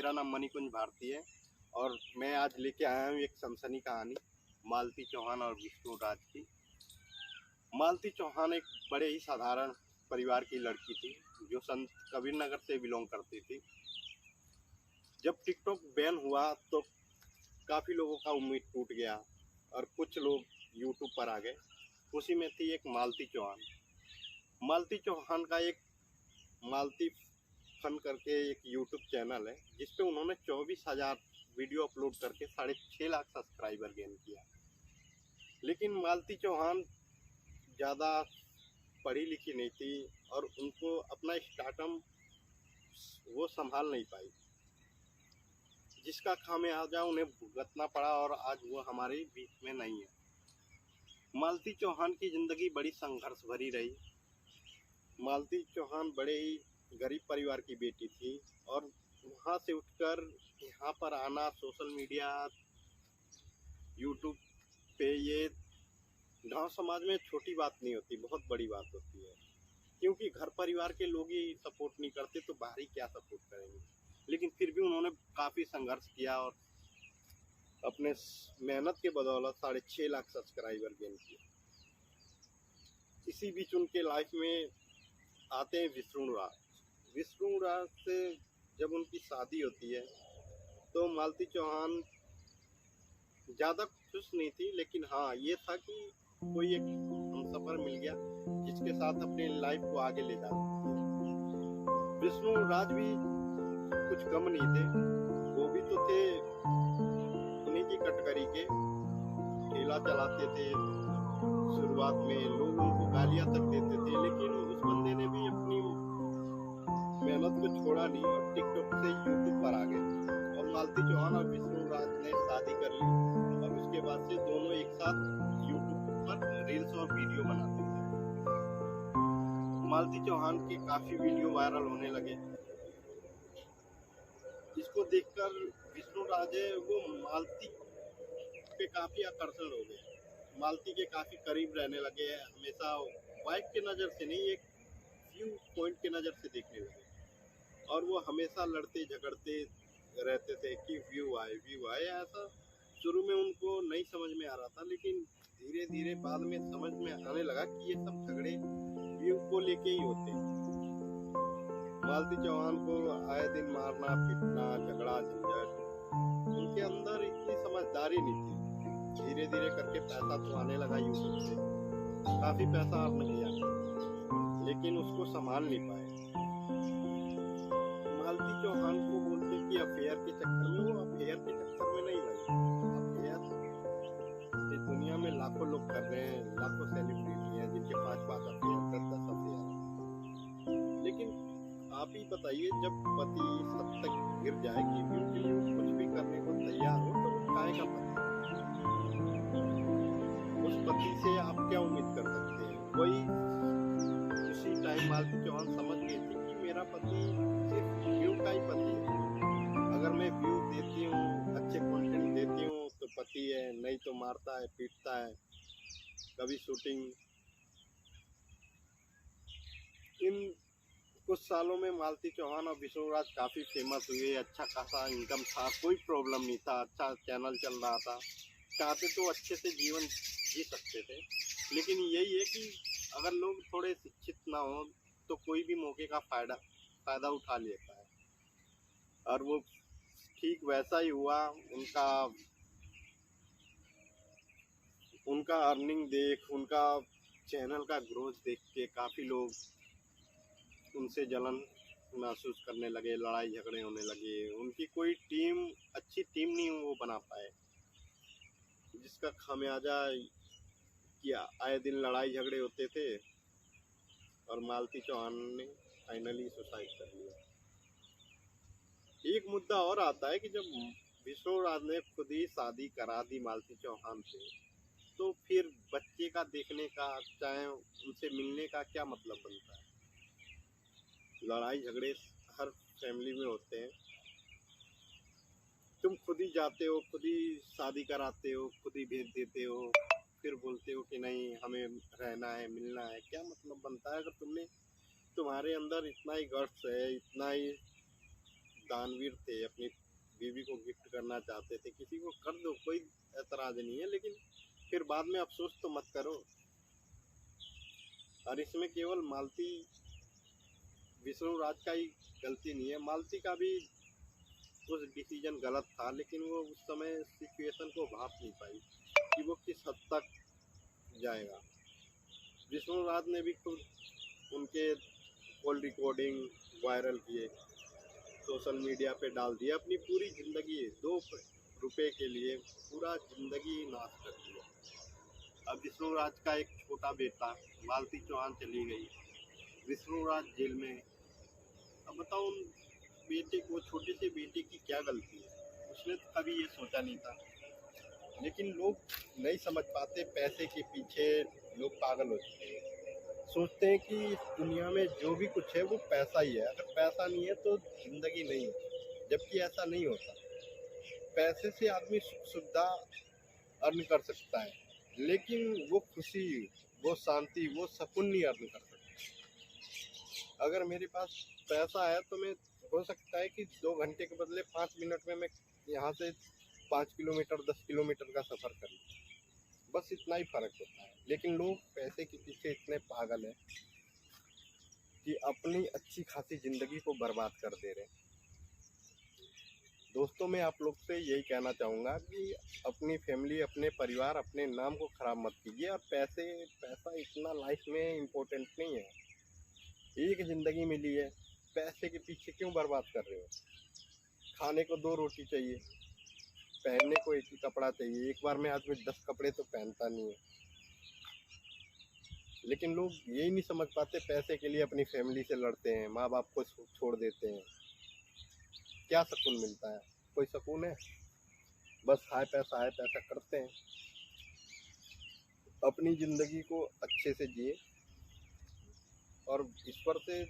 मेरा नाम मणिकुंज भारती है और मैं आज लेके आया हूँ एक सनसनी कहानी मालती चौहान और विष्णु राज की। मालती चौहान एक बड़े ही साधारण परिवार की लड़की थी जो संत कबीर नगर से बिलोंग करती थी। जब टिकटॉक बैन हुआ तो काफ़ी लोगों का उम्मीद टूट गया और कुछ लोग यूट्यूब पर आ गए। उसी में थी एक मालती चौहान। मालती चौहान का एक मालती फन करके एक यूट्यूब चैनल है जिस पे उन्होंने 24,000 वीडियो अपलोड करके 6.5 लाख सब्सक्राइबर गेन किया। लेकिन मालती चौहान ज़्यादा पढ़ी लिखी नहीं थी और उनको अपना स्टार्टअप वो संभाल नहीं पाई, जिसका खामियाजा उन्हें भुगतना पड़ा और आज वो हमारे बीच में नहीं है। मालती चौहान की ज़िंदगी बड़ी संघर्ष भरी रही। मालती चौहान बड़े ही गरीब परिवार की बेटी थी और वहाँ से उठकर यहाँ पर आना, सोशल मीडिया, यूट्यूब पे, ये गांव समाज में छोटी बात नहीं होती, बहुत बड़ी बात होती है। क्योंकि घर परिवार के लोग ही सपोर्ट नहीं करते तो बाहरी क्या सपोर्ट करेंगे। लेकिन फिर भी उन्होंने काफ़ी संघर्ष किया और अपने मेहनत के बदौलत 6.5 लाख सब्सक्राइबर गेन किए। इसी बीच उनके लाइफ में आते हैं विष्णु राज। विष्णु राज से जब उनकी शादी होती है तो मालती चौहान ज़्यादा खुश नहीं थी, लेकिन हाँ ये था कि कोई एक हमसफर मिल गया जिसके साथ अपनी लाइफ को आगे ले जा सकते हैं। विष्णु राज भी कुछ कम नहीं थे, वो भी तो थे उन्हीं की कटकरी के, ठेला चलाते थे। शुरुआत में लोग उनको गालियां तक देते थे, लेकिन उस बंदे ने भी अपनी मेहनत को छोड़ा नहीं और टिकटॉक से यूट्यूब पर आ गए और मालती चौहान और विष्णु राज ने शादी कर ली और उसके बाद से दोनों एक साथ यूट्यूब पर रील्स और वीडियो बनाते थे। मालती चौहान के काफी वीडियो वायरल होने लगे। इसको देखकर विष्णु राज है वो मालती पे काफी आकर्षण हो गए, मालती के काफी करीब रहने लगे। हमेशा वाइफ के नजर से नहीं, एक व्यू पॉइंट के नजर से देखने लगे और वो हमेशा लड़ते झगड़ते रहते थे कि व्यू आए ऐसा। शुरू में उनको नहीं समझ में आ रहा था, लेकिन धीरे धीरे बाद में समझ में आने लगा कि ये सब झगड़े व्यू को लेके ही होते हैं। मालती चौहान को आए दिन मारना पीटना, झगड़ा झंझट, उनके अंदर इतनी समझदारी नहीं थी। धीरे धीरे करके पैसा तो आने लगा यूट्यूब से, काफी पैसा अर्न किया, लेकिन उसको संभाल नहीं पाए। मालती चौहान को बोलते कि अफेयर के चक्कर में, वो अफेयर के चक्कर में नहीं भाई। अफेयर इस दुनिया में लाखों लोग कर रहे हैं, लाखों सेलिब्रिटी हैं जिनके 5 अफेयर, 10 अफेयर। लेकिन आप ही बताइए, जब पति सब तक गिर जाए कि व्यू के लिए कुछ भी करने को तैयार हो तो वो खाएगा पति। उस पति से आप क्या उम्मीद कर सकते हैं? वही उसी टाइम मालती चौहान समझ गई थी कि मेरा पति सिर्फ व्यू का ही पति है। अगर मैं व्यू देती हूँ, अच्छे कंटेंट देती हूँ तो पति है, नहीं तो मारता है, पीटता है। कभी शूटिंग, इन कुछ सालों में मालती चौहान और विष्णु राज काफ़ी फेमस हुए। अच्छा खासा इनकम था, कोई प्रॉब्लम नहीं था, अच्छा चैनल चल रहा था, चाहते तो अच्छे से जीवन जी सकते थे। लेकिन यही है कि अगर लोग थोड़े शिक्षित ना हो तो कोई भी मौके का फ़ायदा उठा लेता है और वो ठीक वैसा ही हुआ। उनका अर्निंग देख, उनका चैनल का ग्रोथ देख के काफ़ी लोग उनसे जलन महसूस करने लगे, लड़ाई झगड़े होने लगे। उनकी कोई अच्छी टीम नहीं वो बना पाए, जिसका खामियाजा किया आए दिन लड़ाई झगड़े होते थे और मालती चौहान ने फाइनली सुसाइड कर लिया। एक मुद्दा और आता है कि जब विष्णु राज ने खुद ही शादी करा दी मालती चौहान से, तो फिर बच्चे का देखने का, चाहे उनसे मिलने का क्या मतलब बनता है? लड़ाई झगड़े हर फैमिली में होते हैं। तुम खुद ही जाते हो, खुद ही शादी कराते हो, खुद ही भेज देते हो, फिर बोलते हो कि नहीं हमें रहना है, मिलना है। क्या मतलब बनता है? अगर तुम्हारे अंदर इतना ही गट्स है, इतना ही दानवीर थे, अपनी बीवी को गिफ्ट करना चाहते थे, किसी को कर दो, कोई ऐतराज नहीं है, लेकिन फिर बाद में अफसोस तो मत करो। और इसमें केवल मालती विष्णु राज का ही गलती नहीं है, मालती का भी कुछ डिसीजन गलत था, लेकिन वो उस समय सिचुएशन को भाप नहीं पाई कि वो किस हद तक जाएगा। विष्णु राज ने भी खुद उनके कॉल रिकॉर्डिंग वायरल किए, सोशल मीडिया पे डाल दिया, अपनी पूरी ज़िंदगी 2 रुपए के लिए पूरा ज़िंदगी नाश कर दिया। अब विष्णु राज का एक छोटा बेटा मालती चौहान चली गई, विष्णु राज जेल में। अब बताओ उन बेटे को, छोटे से बेटे की क्या गलती है? उसने तो कभी ये सोचा नहीं था, लेकिन लोग नहीं समझ पाते, पैसे के पीछे लोग पागल हो चुके हैं। सोचते हैं कि इस दुनिया में जो भी कुछ है वो पैसा ही है, अगर पैसा नहीं है तो जिंदगी नहीं है, जबकि ऐसा नहीं होता। पैसे से आदमी सुख सुविधा अर्न कर सकता है, लेकिन वो खुशी, वो शांति, वो सुकून नहीं अर्न कर सकता। अगर मेरे पास पैसा है तो मैं, हो सकता है कि 2 घंटे के बदले 5 मिनट में मैं यहाँ से 5 किलोमीटर 10 किलोमीटर का सफ़र कर लूँ, बस इतना ही फर्क होता है। लेकिन लोग पैसे के पीछे इतने पागल हैं कि अपनी अच्छी खासी ज़िंदगी को बर्बाद कर दे रहे हैं। दोस्तों, मैं आप लोग से यही कहना चाहूँगा कि अपनी फैमिली, अपने परिवार, अपने नाम को ख़राब मत कीजिए। और पैसा इतना लाइफ में इम्पोर्टेंट नहीं है, एक ज़िंदगी मिली है, पैसे के पीछे क्यों बर्बाद कर रहे हो? खाने को 2 रोटी चाहिए, पहनने को एक ही कपड़ा चाहिए। एक बार में आदमी 10 कपड़े तो पहनता नहीं है, लेकिन लोग यही नहीं समझ पाते, पैसे के लिए अपनी फैमिली से लड़ते हैं, माँ बाप को छोड़ देते हैं। क्या सुकून मिलता है? कोई सुकून है? बस हाय पैसा करते हैं। अपनी ज़िंदगी को अच्छे से जिए और ईश्वर से